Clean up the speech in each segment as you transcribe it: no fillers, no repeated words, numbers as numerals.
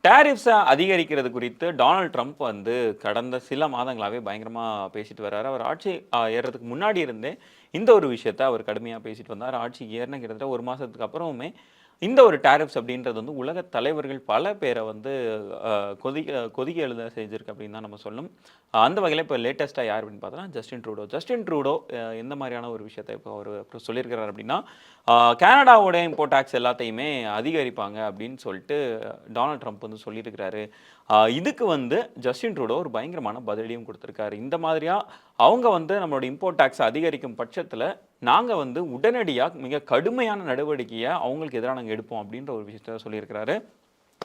டாரிஃப்ஸ அதிகரிக்கிறது குறித்து Donald Trump வந்து கடந்த சில மாதங்களாவே பயங்கரமா பேசிட்டு வர்றாரு. அவர் ஆட்சி ஏறுறதுக்கு முன்னாடி இருந்தே இந்த ஒரு விஷயத்த அவர் கடுமையா பேசிட்டு வந்தார். ஆட்சி ஏறுன கிட்டத்தட்ட 1 மாசத்துக்கு அப்புறமுமே இந்த ஒரு டாரிஃப்ஸ் அப்படின்றது வந்து உலக தலைவர்கள் பல பேர வந்து கொதிக்க எழுத செஞ்சிருக்கு அப்படின்னு தான் நம்ம சொல்லணும். அந்த வகையில இப்ப லேட்டஸ்ட்டா யார் அப்படின்னு பார்த்தோம்னா, ஜஸ்டின் ட்ரூடோ. ஜஸ்டின் ட்ரூடோ எந்த மாரியான ஒரு விஷயத்த இப்போ அவரு சொல்லியிருக்கிறார் அப்படின்னா, கனடாவோட இம்போர்ட் டாக்ஸ் எல்லாத்தையுமே அதிகரிப்பாங்க அப்படின்னு சொல்லிட்டு டொனால்ட் ட்ரம்ப் வந்து சொல்லியிருக்கிறாரு. இதுக்கு வந்து ஜஸ்டின் ட்ரூடோ ஒரு பயங்கரமான பதிலடியும் குடுத்திருக்காரு. இந்த மாதிரியா அவங்க வந்து நம்மளோட இம்போர்ட் டாக்ஸ அதிகரிக்கும் பட்சத்தில, நாங்க வந்து உடனடியா மிக கடுமையான நடவடிக்கைய அவங்களுக்கு எதிரா நாங்க எடுப்போம் அப்படின்ற ஒரு விஷயத்த சொல்லியிருக்கிறாரு.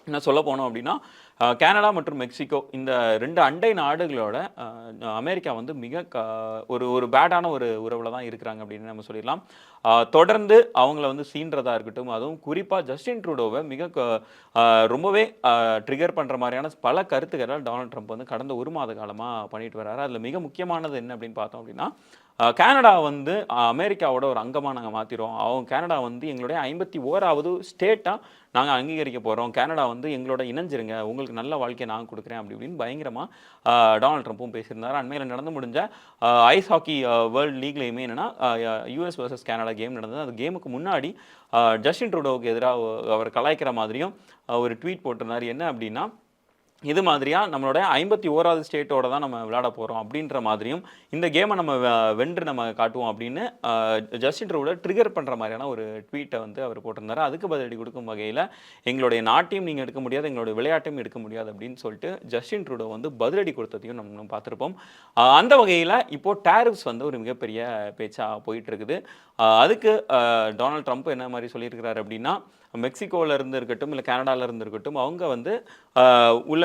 இன்னும் சொல்ல போனோம் அப்படின்னா, கனடா மற்றும் மெக்சிகோ இந்த 2 அண்டை நாடுகளோட அமெரிக்கா வந்து மிக ஒரு ஒரு பேடான ஒரு உறவுல தான் இருக்கிறாங்க அப்படின்னு நம்ம சொல்லிடலாம். தொடர்ந்து அவங்கள வந்து சீன்றதா இருக்கட்டும், அதுவும் குறிப்பா ஜஸ்டின் ட்ரூடோவ மிக ரொம்பவே ட்ரிகர் பண்ற மாரியான பல கருத்துக்கள டொனால்ட் ட்ரம்ப் வந்து கடந்த 1 மாத காலமா பண்ணிட்டு வர்றாரு. அதுல மிக முக்கியமானது என்ன அப்படின்னு பார்த்தோம் அப்படின்னா, கனடா வந்து அமெரிக்காவோட ஒரு அங்கமா நாங்க மாத்திருவோம். கனடா வந்து எங்களுடைய 51வது ஸ்டேட்டா நாங்க அங்கீகரிக்க போறோம். கனடா வந்து எங்களோட இணைஞ்சிருங்க. உங்களுக்கு நல்ல வாழ்க்கைய நான் குடுக்குறேன் அப்படி இப்படின்னு பயங்கரமா டொனால்ட் ட்ரம்ப்பும் பேசியிருந்தாரு. அண்மையில நடந்து முடிஞ்ச ஐஸ் ஹாக்கி வேர்ல்ட் லீக்லயுமே என்னன்னா, யுஎஸ் வெர்சஸ் கனடா கேம் நடந்தது. அந்த கேமுக்கு முன்னாடி ஜஸ்டின் ட்ரூடோவுக்கு எதிரா அவர் கலாய்க்கிற மாதிரியும் ஒரு ட்வீட் போட்டிருந்தாரு. என்ன அப்படின்னா, இது மாதிரியா நம்மளோட 51வது ஸ்டேட்டோட தான் நம்ம விளையாட போறோம் அப்படின்ற மாதிரியும், இந்த கேம நம்ம வென்று நம்ம காட்டுவோம் அப்படின்னு ஜஸ்டின் ட்ரூடோ ட்ரிகர் பண்ற மாரியான ஒரு ட்வீட்ட வந்து அவர் போட்டிருந்தாரு. அதுக்கு பதிலடி குடுக்கும் வகையில, எங்களுடைய நாட்டையும் நீங்க எடுக்க முடியாது, எங்களுடைய விளையாட்டையும் எடுக்க முடியாது அப்படின்னு சொல்லிட்டு ஜஸ்டின் ட்ரூடோ வந்து பதிலடி கொடுத்ததையும் நம்ம பார்த்திருப்போம். அந்த வகையில இப்போ டாரிஃப்ஸ் வந்து ஒரு மிகப்பெரிய பேச்சா போயிட்டு இருக்குது. அதுக்கு டொனால்ட் ட்ரம்ப் என்ன மாரி சொல்லியிருக்கிறாரு அப்படின்னா, மெக்சிகோல இருந்து இருக்கட்டும், இல்ல கனடால இருந்து இருக்கட்டும், அவங்க வந்து உள்ள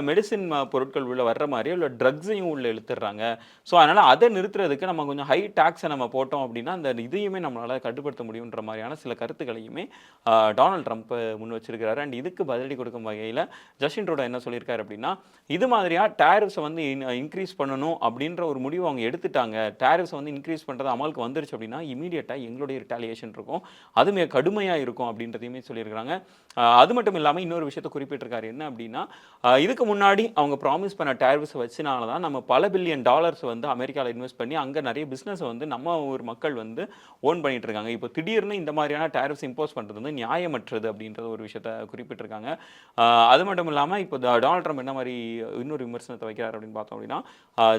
மெடிசின் பொருட்கள் உள்ள வர்ற மாரி உள்ள ட்ரக்ஸையும் உள்ள இழுத்துடுறாங்க. ஸோ அதனால அத நிறுத்துறதுக்கு நம்ம கொஞ்சம் ஹை டாக்ஸ நம்ம போட்டோம் அப்படின்னா, அந்த இதையுமே நம்மளால கட்டுப்படுத்த முடியுன்ற மாரியான சில கருத்துக்களையுமே டொனால்ட் ட்ரம்ப் முன் வச்சிருக்கிறாரு. அண்ட் இதுக்கு பதிலடி கொடுக்கும் வகையில ஜஸ்டின் ட்ரூடோ என்ன சொல்லியிருக்காரு அப்படின்னா, இது மாதிரியா டாரிஃப்ஸ வந்து இன்கிரீஸ் பண்ணணும் அப்படின்ற ஒரு முடிவு அவங்க எடுத்துட்டாங்க. டாரிஃப்ஸ வந்து இன்கிரீஸ் பண்றது அமலுக்கு வந்துருச்சு அப்படின்னா, இம்மீடியட்டா எங்களுடைய ரிட்டாலியேஷன் இருக்கும். அது மிக கடுமையா இருக்கும் அப்படின்றதையுமே சொல்லியிருக்கிறாங்க. அது மட்டும் இல்லாம இன்னொரு விஷயத்த குறிப்பிட்டிருக்காரு. என்ன அப்படின்னா, இதுக்கு முன்னாடி அவங்க ப்ராமிஸ் பண்ண டாரிஃப்ஸ் வச்சனால தான் நம்ம பல பில்லியன் டாலர்ஸ் வந்து அமெரிக்கால இன்வெஸ்ட் பண்ணி அங்க நெறைய பிசினஸ வந்து நம்ம ஊர் மக்கள் வந்து ஓன் பண்ணிட்டு இருக்காங்க. இப்போ திடீர்னு இந்த மாதிரியான டாரிஃப்ஸ் இம்போஸ் பண்றது வந்து நியாயமற்றது அப்படின்ற ஒரு விஷயத்த குறிப்பிட்டிருக்காங்க. அது மட்டும் இல்லாம இப்போ டொனால்ட் ட்ரம்ப் என்ன மாரி இன்னொரு விமர்சனத்த வைக்கிறார் அப்படின்னு பார்த்தோம் அப்படின்னா,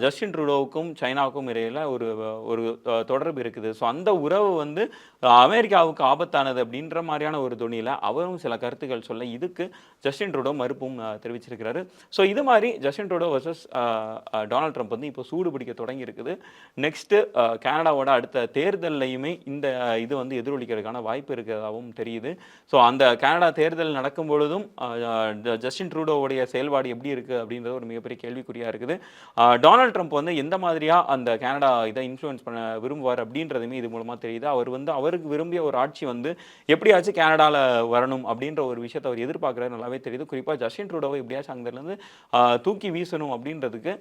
ஜஸ்டின் ட்ரூடோவுக்கும் சைனாவுக்கும் இடையில ஒரு ஒரு தொடர்பு இருக்குது. ஸோ அந்த உறவு வந்து அமெரிக்காவுக்கு ஆபத்தானது அப்படின்ற மாரியான ஒரு தொனியில அவரும் சில கருத்துக்கள் சொல்ல, இதுக்கு ஜஸ்டின் ட்ரூடோ மறுப்பும் தெரிவிச்சிருக்கிறாரு. ஸோ இது மாரி Justin Trudeau versus Donald Trump வந்து இப்போ சூடு பிடிக்க தொடங்கி இருக்குது. நெக்ஸ்ட் கனடாவோட அடுத்த தேர்தல்லையுமே இந்த இது வந்து எதிரொலிக்கிறதுக்கான வாய்ப்பு இருக்கிறதாவும் தெரியுது. ஸோ அந்த கனடா தேர்தல் நடக்கும் பொழுதும் ஜஸ்டின் ட்ரூடோவுடைய செயல்பாடு எப்படி இருக்கு அப்படின்றது ஒரு மிகப்பெரிய கேள்விக்குறியா இருக்குது. டொனால்ட் ட்ரம்ப் வந்து எந்த மாதிரியா அந்த கனடா இதை இன்ஃப்ளூயன்ஸ் பண்ண விரும்புவார் அப்படின்றதுமே இது மூலமா தெரியுது. அவர் வந்து அவருக்கு விரும்பிய ஒரு ஆட்சி வந்து எப்படியாச்சும் கனடால வரணும் அப்படின்ற ஒரு விஷயத்த அவர் எதிர்பார்க்கிறாரு நல்லாவே தெரியுது. குறிப்பா ஜஸ்டின் ட்ரூடோவை எப்படியாச்சும் அங்கிருந்து தூக்கி வீசணும் அப்படின்றதுக்கு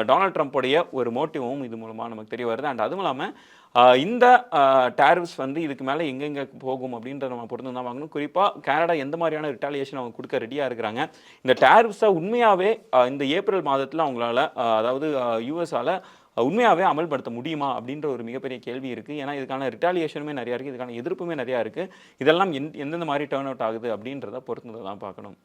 டொனால்ட் ட்ரம்ப்புடைய ஒரு மோட்டிவும் இது மூலமா நமக்கு தெரிய வருது. அண்ட் அதுவும் இல்லாம இந்த டாரிஃப்ஸ் வந்து இதுக்கு மேல எங்கெங்க போகும் அப்படின்றத நம்ம பொறுத்து தான் வாங்கணும். குறிப்பா கனடா எந்த மாதிரியான ரிட்டாலியேஷன் அவங்க குடுக்க ரெடியா இருக்கிறாங்க. இந்த டாரிஃப்ஸ உண்மையாவே இந்த ஏப்ரல் மாதத்துல அவங்களால அதாவது யுஎஸ்ஆல உண்மையாவே அமல்படுத்த முடியுமா? அப்படின்ற ஒரு மிகப்பெரிய கேள்வி இருக்கு. ஏன்னா, இதுக்கான ரிட்டாலியேஷனுமே நெறையா இருக்கு. இதுக்கான எதிர்ப்புமே நெறையா இருக்கு. இதெல்லாம் எந்தெந்த மாரி டர்ன் அவுட் ஆகுது அப்படின்றத பொறுத்து தான் பார்க்கணும்.